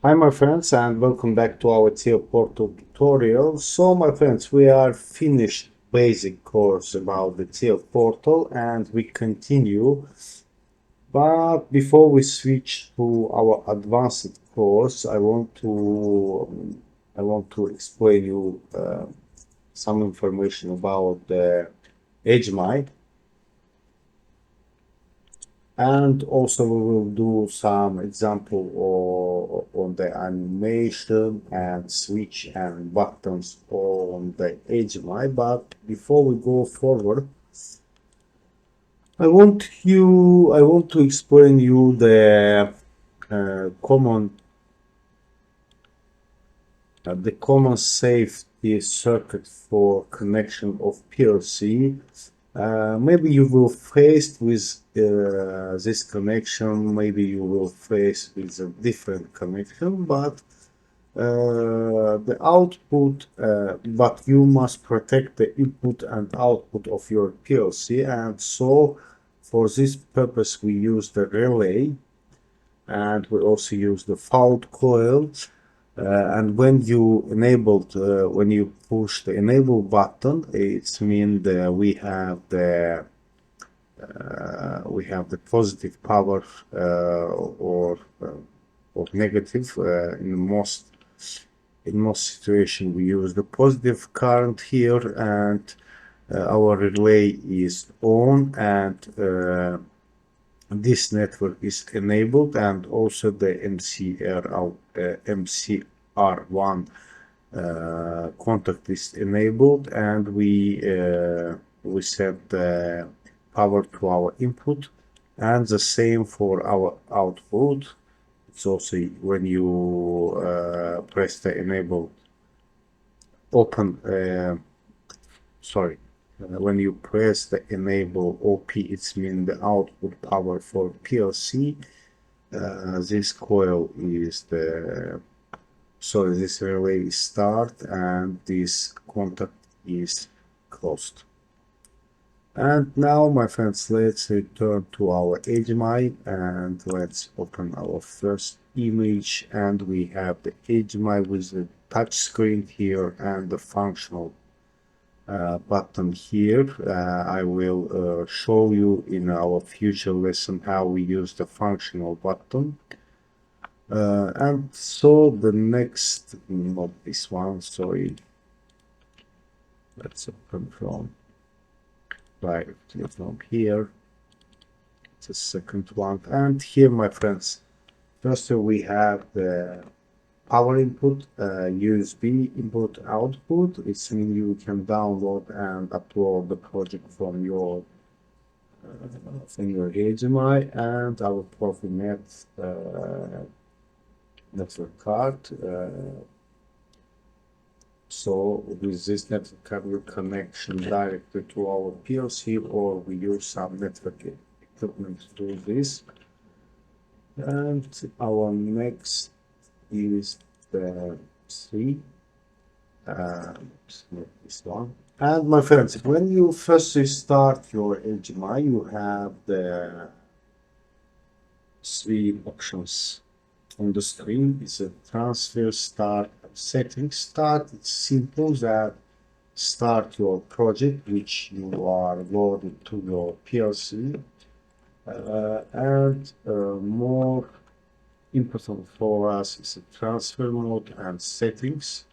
Hi my friends and welcome back to our Portal tutorial. So my friends, we are finished basic course about the Portal and we continue. But before we switch to our advanced course, I want to explain you some information about the HMI. And also we will do some example on the animation and switch and buttons on the HMI. But before we go forward, I want to explain you the common safety circuit for connection of PLC. Maybe you will face with this connection, maybe you will face with a different connection, but the output, but you must protect the input and output of your PLC, and so for this purpose we use the relay, and we also use the fault coil. And when you push the enable button, it means we have the positive power or negative. In most situation we use the positive current here, and our relay is on, and this network is enabled, and also the MCR1 contact is enabled, and we set the power to our input, and the same for our output. It's also when you press the enable open when you press the enable OP, it means the output power for PLC. This coil is this relay is start, and this contact is closed. And now, my friends, let's return to our HMI and let's open our first image, and we have the HMI with the touch screen here and the functional button here. I will show you in our future lesson how we use the functional button. And so the next, not this one, sorry, let's open from directly from here. It's the second one, and here, my friends, first we have the power input, USB input output. It's mean you can download and upload the project from your HMI, and our Profinet network card. So with this network card, we connection directly to our PLC, or we use some network equipment to do this. And our next is the C, this one. And my friends, when you first start your HMI, you have the three options on the screen. It's a transfer, start, settings. Start, it's simple, that start your project which you are loaded to your PLC, and more important for us is the transfer mode and settings.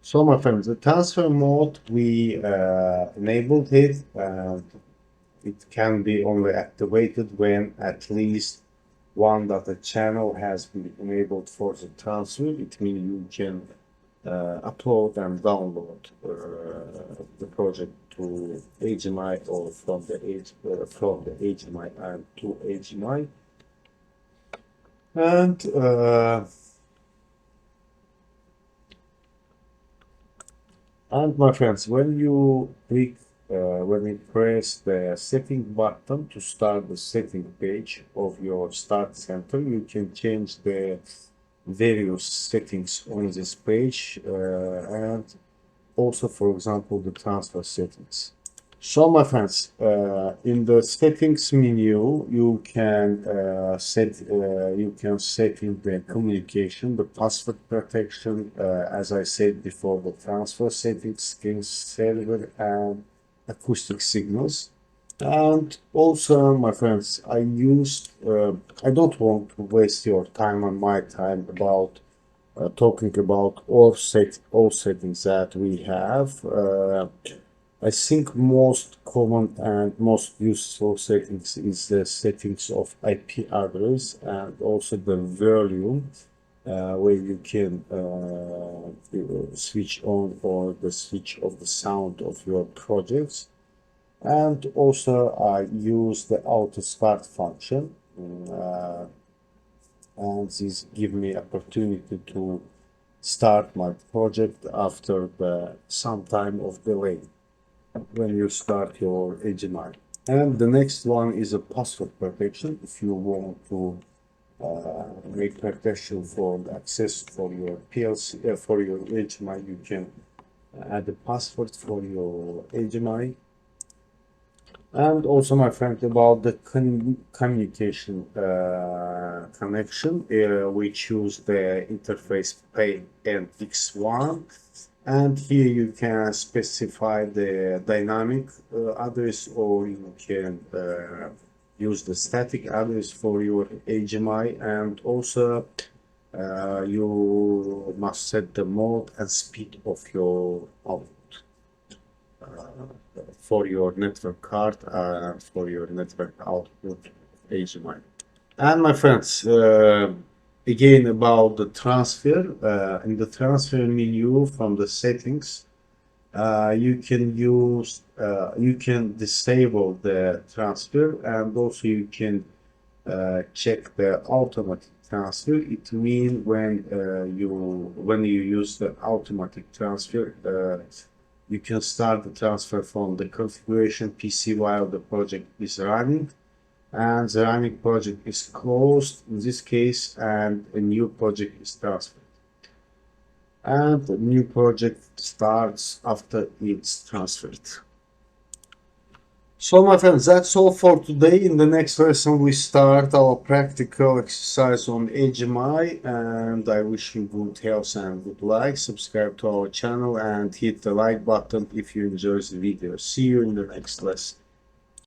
So my friends, the transfer mode, we enabled it, and it can be only activated when at least one data channel has been enabled for the transfer. It means you can upload and download the project to HMI, or from the HMI and to HMI. And my friends, when you press the setting button to start the setting page of your start center, you can change the various settings on this page, and also, for example, the transfer settings. So, my friends, in the settings menu, you can set in the communication, the password protection, as I said before, the transfer settings, screen server, and acoustic signals. And also, my friends, I don't want to waste your time and my time about talking about all settings that we have. I think most common and most useful settings is the settings of IP address and also the volume, where you can switch on or the switch of the sound of your projects. And also I use the auto start function, and this give me opportunity to start my project after some time of delay when you start your HMI. And the next one is a password protection. If you want to make protection for the access for your PLC, for your HMI, you can add a password for your HMI. And also, my friend, about the communication connection, we choose the interface Pay and X1, and here you can specify the dynamic address, or you can use the static address for your HMI, and also you must set the mode and speed of your output for your network card and for your network output HMI. And my friends, again about the transfer, in the transfer menu from the settings, you can disable the transfer, and also you can check the automatic transfer. It means when you use the automatic transfer, you can start the transfer from the configuration PC while the project is running, and the running project is closed in this case, and a new project is transferred. And the new project starts after it's transferred. So, my friends, that's all for today. In the next lesson, we start our practical exercise on HMI, and I wish you good health and good luck. Subscribe to our channel and hit the like button if you enjoy the video. See you in the next lesson.